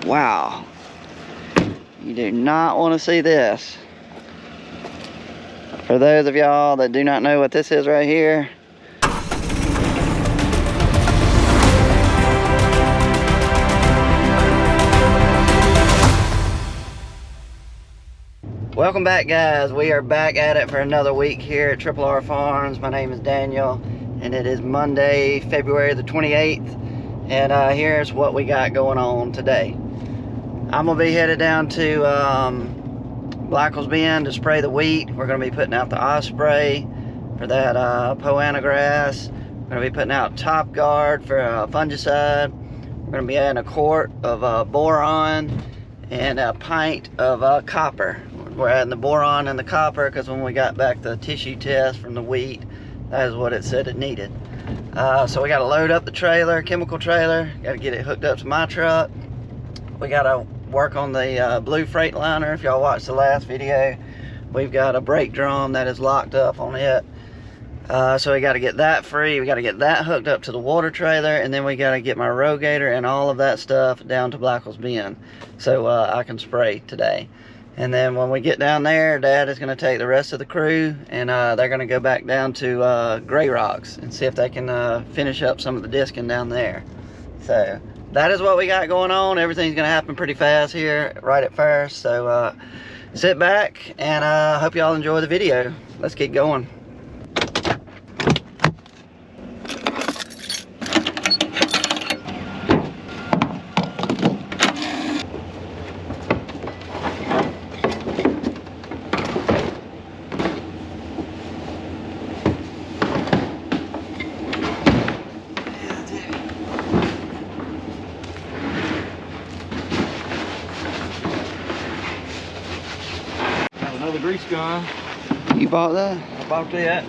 Wow. You do not want to see this. For those of y'all that do not know what this is right here, welcome back, guys. We are back at it for another week here at Triple R Farms. My name is Daniel, and it is Monday, February the 28th. And here's what we got going on today. I'm gonna be headed down to Blackwell's Bend to spray the wheat. We're gonna be putting out the osprey for that poana grass. We're gonna be putting out Top Guard for fungicide. We're gonna be adding a quart of boron and a pint of copper. We're adding the boron and the copper because when we got back the tissue test from the wheat, that is what it said it needed. So we got to load up the trailer, chemical trailer. Got to get it hooked up to my truck. We got to work on the blue Freightliner. If y'all watched the last video, we've got a brake drum that is locked up on it. So we got to get that free. We got to get that hooked up to the water trailer, and then we got to get my rogator and all of that stuff down to Blackwell's Bend so I can spray today. And then when we get down there, Dad is going to take the rest of the crew, and they're going to go back down to Gray Rocks and see if they can finish up some of the disking down there. So that is what we got going on. Everything's going to happen pretty fast here right at first. So sit back and hope y'all enjoy the video. Let's get going. Another grease gun. You bought that? I bought that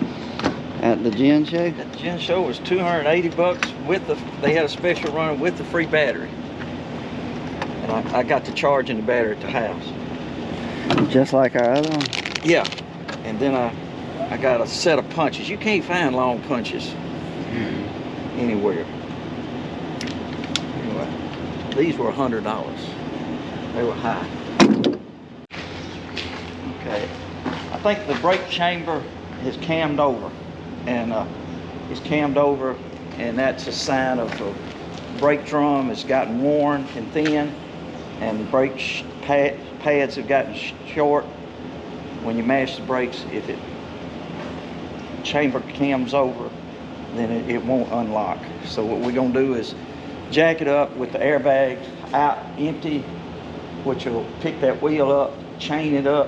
at the gin show? At the gin show. It was 280 bucks with the, they had a special run with the free battery. And I got to charging the battery at the house. Just like our other one? Yeah. And then I got a set of punches. You can't find long punches anywhere. Anyway, these were $100. They were high. Okay, I think the brake chamber is cammed over, and it's cammed over, and that's a sign of the brake drum has gotten worn and thin, and the brake pads have gotten short. When you mash the brakes, if it chamber cams over, then it won't unlock. So what we're gonna do is jack it up with the airbag out empty, which will pick that wheel up, chain it up,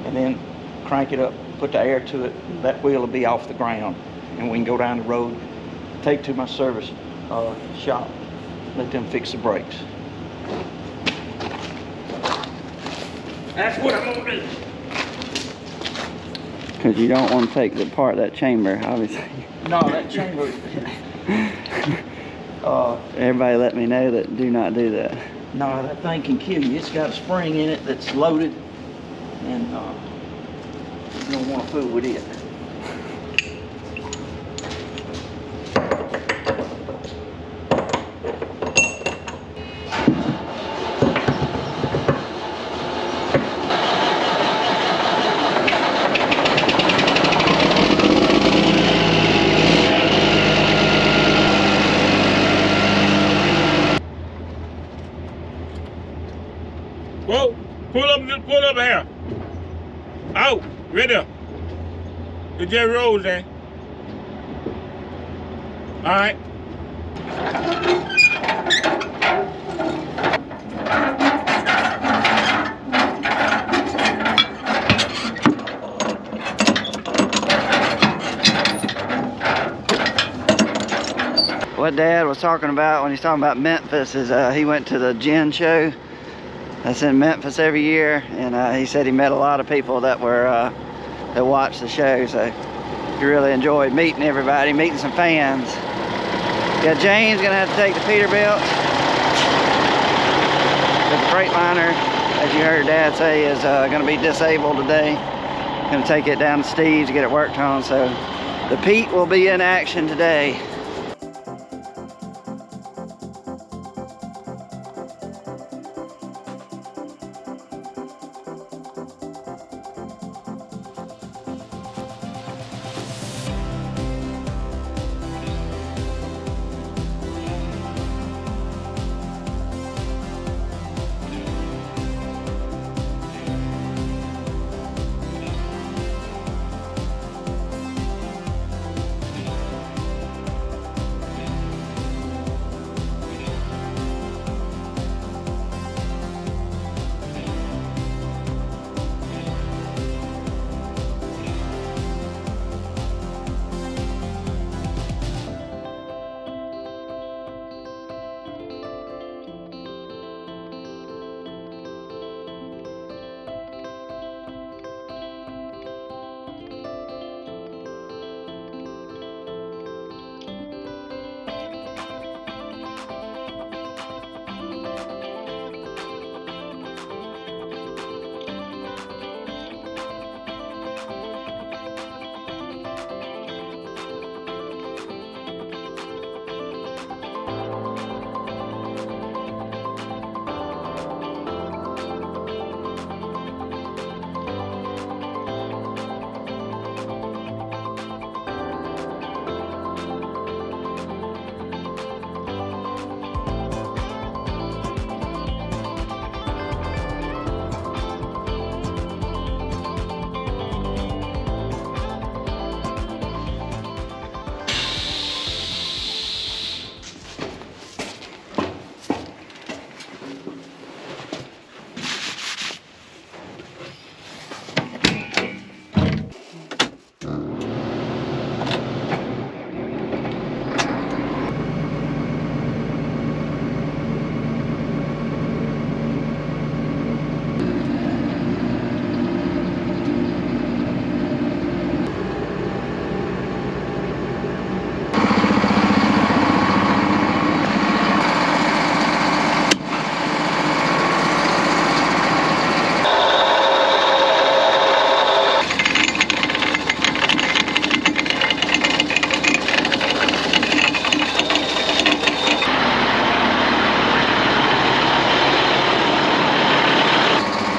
and then crank it up, put the air to it. That wheel will be off the ground, and we can go down the road, take to my service shop, let them fix the brakes. That's what I'm gonna do. Because you don't want to take apart that chamber, obviously. No, that chamber. Everybody let me know that do not do that. No, that thing can kill you. It's got a spring in it that's loaded, and you don't want to fool with it. Whoa, pull up here. Out, right there. It just rolls there. All right. What Dad was talking about when he's talking about Memphis is he went to the gin show that's in Memphis every year, and he said he met a lot of people that were that watched the show, so he really enjoyed meeting everybody, meeting some fans. Yeah, Jane's gonna have to take the Peterbilt. The Freightliner, as you heard Dad say, is gonna be disabled today. Gonna take it down to Steve's to get it worked on, so the Pete will be in action today.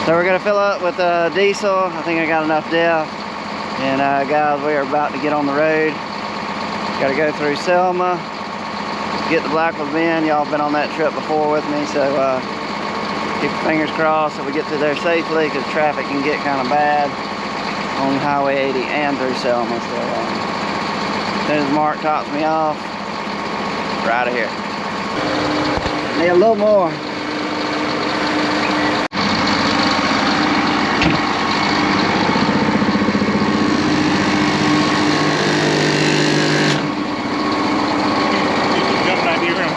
So we're gonna fill up with diesel. I think I got enough depth. And guys, we are about to get on the road. Got to go through Selma, get the Blackwood Bend. Y'all been on that trip before with me, so keep your fingers crossed that we get through there safely, because traffic can get kind of bad on Highway 80 and through Selma. So as soon as Mark tops me off, we're out of here. Need a little more.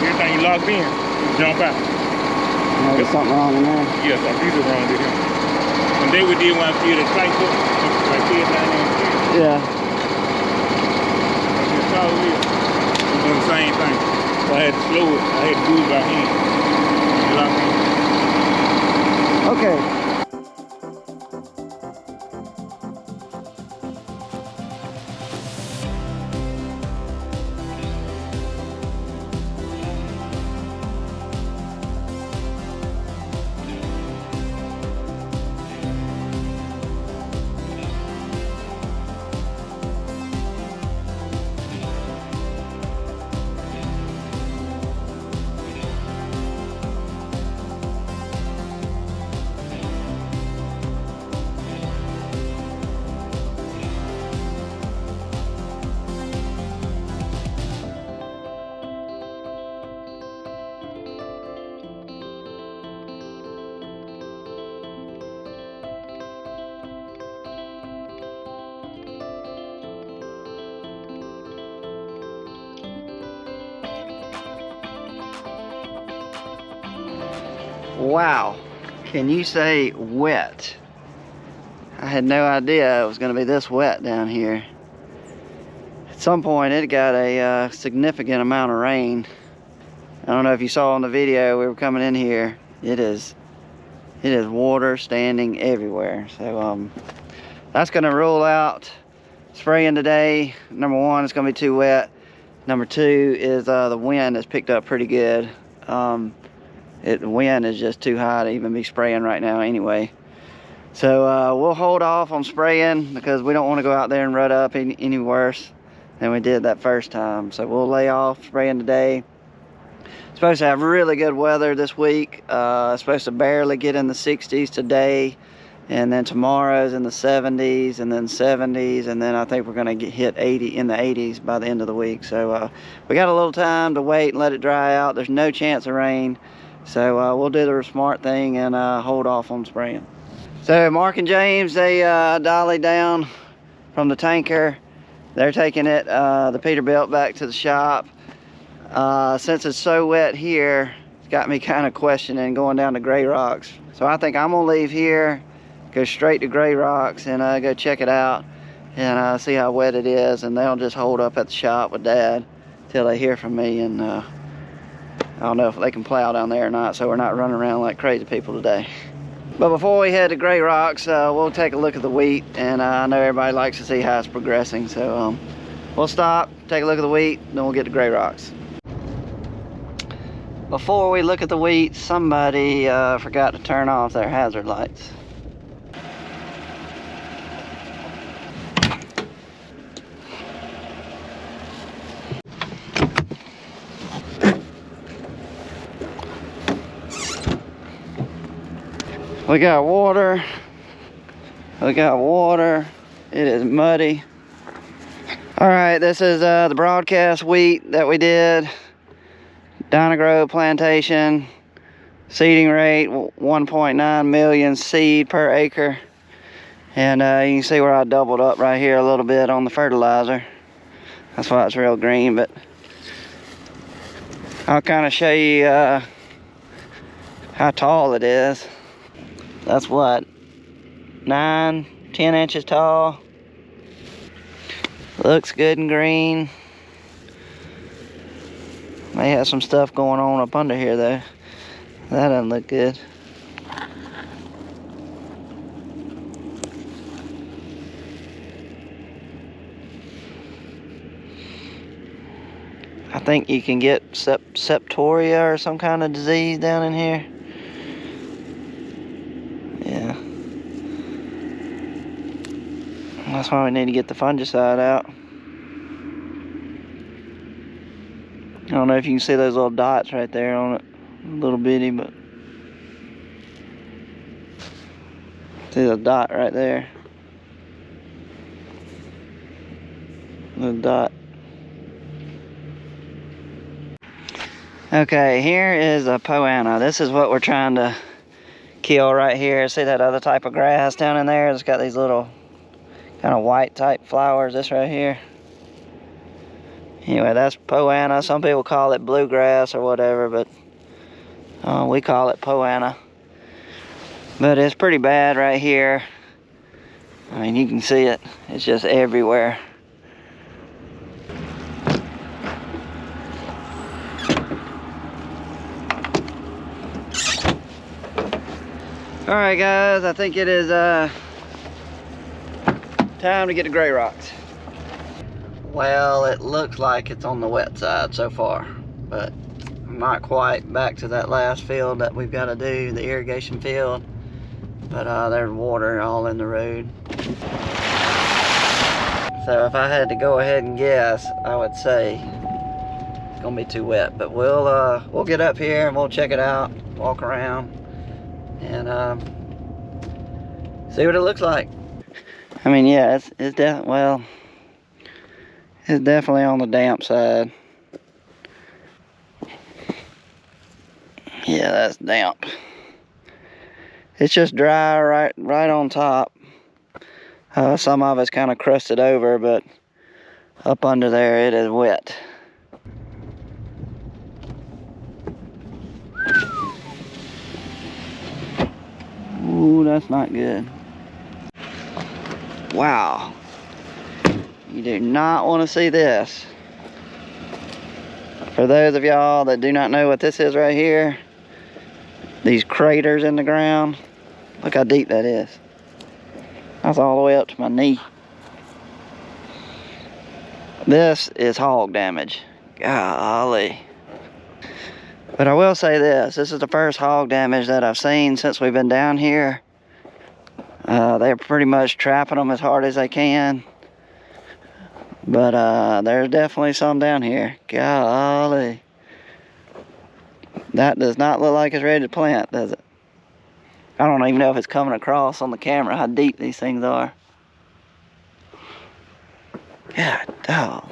Everything you locked in, jump out. Oh, there's something wrong in there? Yes, something's wrong with him. When they did when I see the tight foot, like this down there. Yeah. It's all wheel. We're doing the same thing. So I had to slow it. I had to do it by hand. You lock in. Okay. Wow, can you say wet? I had no idea it was going to be this wet down here. At some point it got a significant amount of rain. I don't know if you saw in the video, we were coming in here. It is water standing everywhere. So that's going to rule out spraying today. Number one, it's going to be too wet. Number two is the wind has picked up pretty good. The wind is just too high to even be spraying right now anyway. So we'll hold off on spraying because we don't want to go out there and rut up any worse than we did that first time. So we'll lay off spraying today. Supposed to have really good weather this week. Supposed to barely get in the 60s today, and then tomorrow's in the 70s, and then 70s, and then I think we're going to hit 80 in the 80s by the end of the week. So we got a little time to wait and let it dry out. There's no chance of rain. So we'll do the smart thing and hold off on spraying. So Mark and James, they dollied down from the tanker. They're taking it, the Peterbilt, back to the shop. Since it's so wet here, it's got me kind of questioning going down to Gray Rocks. So I think I'm gonna leave here, go straight to Gray Rocks, and go check it out and see how wet it is. And they'll just hold up at the shop with Dad till they hear from me, and I don't know if they can plow down there or not, so we're not running around like crazy people today. But before we head to Gray Rocks, we'll take a look at the wheat, and I know everybody likes to see how it's progressing, so we'll stop, take a look at the wheat, then we'll get to Gray Rocks. Before we look at the wheat, somebody forgot to turn off their hazard lights. We got water. We got water. It is muddy. All right, this is the broadcast wheat that we did. Dynagrove plantation. Seeding rate 1.9 million seed per acre. And you can see where I doubled up right here a little bit on the fertilizer. That's why it's real green, but I'll kind of show you how tall it is. That's what, 9, 10 inches tall. Looks good and green. May have some stuff going on up under here though. That doesn't look good. I think you can get septoria or some kind of disease down in here. Yeah. That's why we need to get the fungicide out. I don't know if you can see those little dots right there on it. A little bitty, but see the dot right there. The dot. Okay, here is a poana. This is what we're trying to kill right here. See that other type of grass down in there? It's got these little kind of white type flowers. This right here. Anyway, that's poana. Some people call it bluegrass or whatever, but we call it poana. But it's pretty bad right here. I mean, you can see it. It's just everywhere. All right, guys, I think it is time to get the gray rocks. Well, it looks like it's on the wet side so far, but I'm not quite back to that last field that we've got to do, the irrigation field. But there's water all in the road. So if I had to go ahead and guess, I would say it's gonna be too wet. But we'll get up here and we'll check it out, walk around, and see what it looks like. I mean, yeah, it's definitely on the damp side. Yeah, that's damp. It's just dry right on top. Some of it's kind of crusted over, but up under there it is wet. Ooh, that's not good. Wow. You do not want to see this. For those of y'all that do not know what this is right here, these craters in the ground, look how deep that is. That's all the way up to my knee. This is hog damage. Golly. But I will say this is the first hog damage that I've seen since we've been down here. They're pretty much trapping them as hard as they can. But there's definitely some down here. Golly. That does not look like it's ready to plant, does it? I don't even know if it's coming across on the camera how deep these things are. God dog,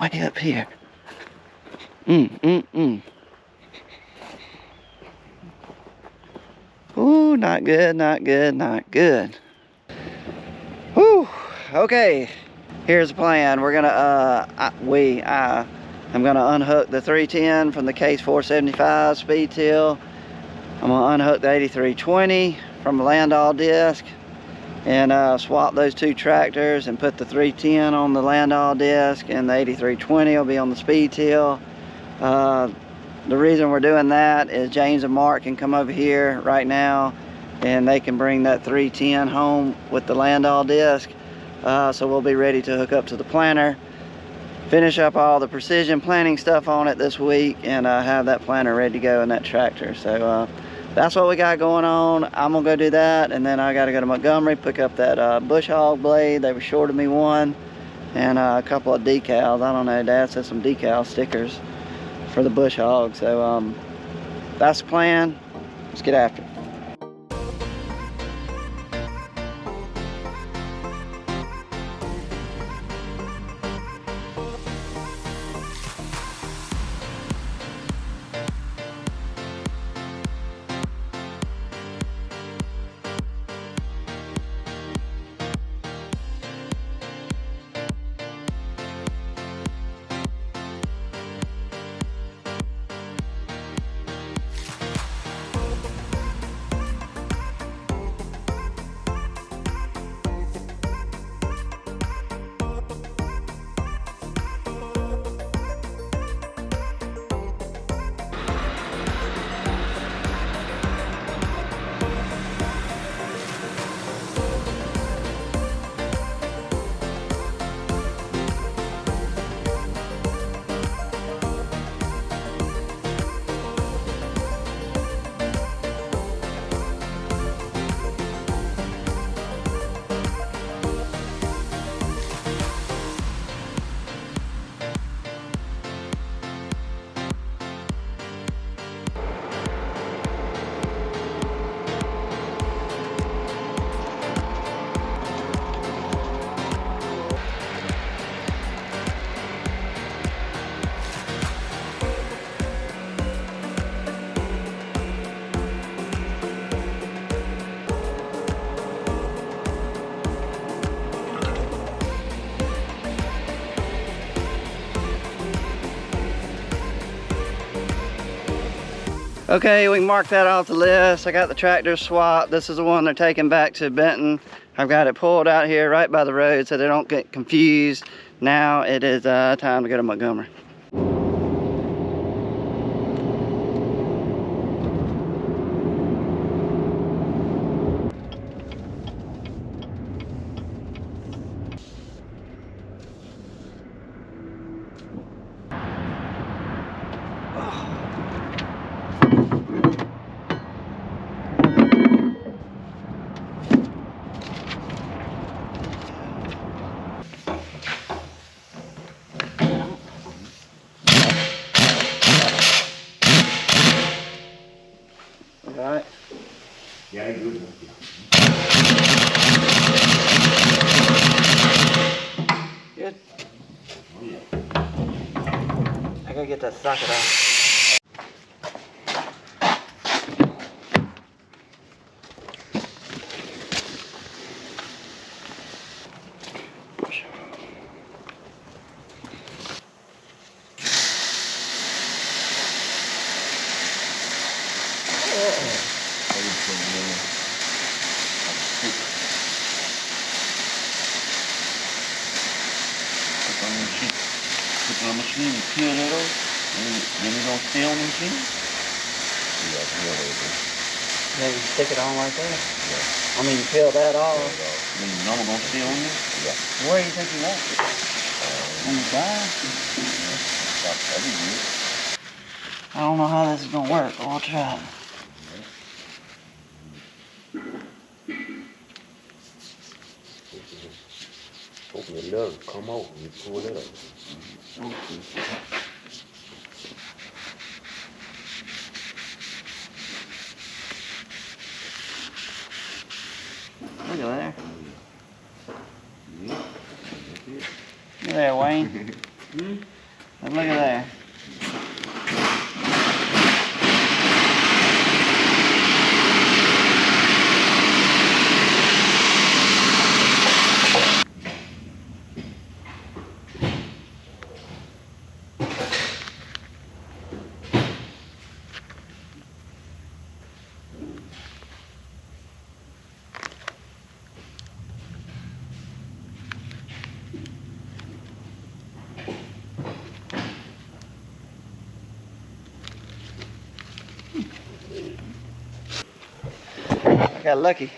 way up here. Ooh, not good, not good, not good. Whew, okay. Here's the plan. We're gonna, I'm gonna unhook the 310 from the case 475 speed till. I'm gonna unhook the 8320 from the Landau disc and swap those two tractors and put the 310 on the Landau disc and the 8320 will be on the speed till. The reason we're doing that is James and Mark can come over here right now and they can bring that 310 home with the Landau disc. So we'll be ready to hook up to the planter, finish up all the precision planting stuff on it this week, and have that planter ready to go in that tractor. So that's what we got going on. I'm gonna go do that, and then I gotta go to Montgomery, pick up that bush hog blade. They were shorted me one, and a couple of decals. I don't know, Dad said some decal stickers for the bush hog. So that's the plan. Let's get after it. Okay, we can mark that off the list. I got the tractor swapped. This is the one they're taking back to Benton. I've got it pulled out here right by the road so they don't get confused. Now it is time to go to Montgomery. All right. Yeah, good. Good. Oh, yeah. I gotta get that socket off. Put it on the machine and peel that off, then it's gonna stay on the machine. Then you stick it on right there. Yeah. I mean, you peel that off. Then the number gonna stay on there. Yeah. Where do you think you want it? On the side? That'd be good. I don't know how this is gonna work, but we'll try. Open the lid, come out, and you pull it up. Look at there. Look at there, Wayne. Look at there. I got lucky.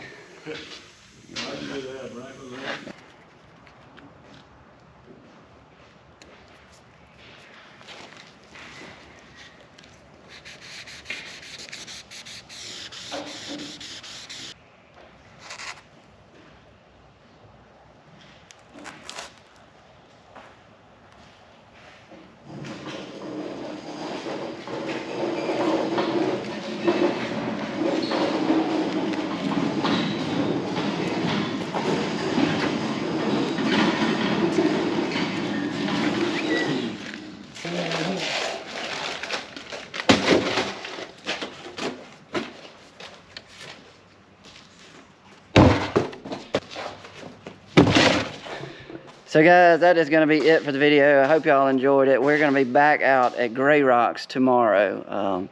So guys, that is going to be it for the video. I hope y'all enjoyed it. We're going to be back out at Gray Rocks tomorrow,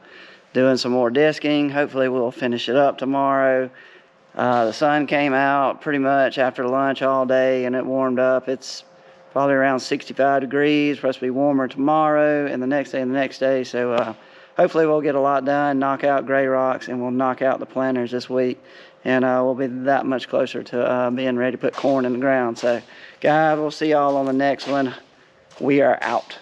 doing some more disking. Hopefully we'll finish it up tomorrow. The sun came out pretty much after lunch all day and it warmed up. It's probably around 65 degrees, supposed to be warmer tomorrow and the next day and the next day. So hopefully we'll get a lot done, knock out Gray Rocks, and we'll knock out the planters this week. And we'll be that much closer to being ready to put corn in the ground. So guys, we'll see y'all on the next one. We are out.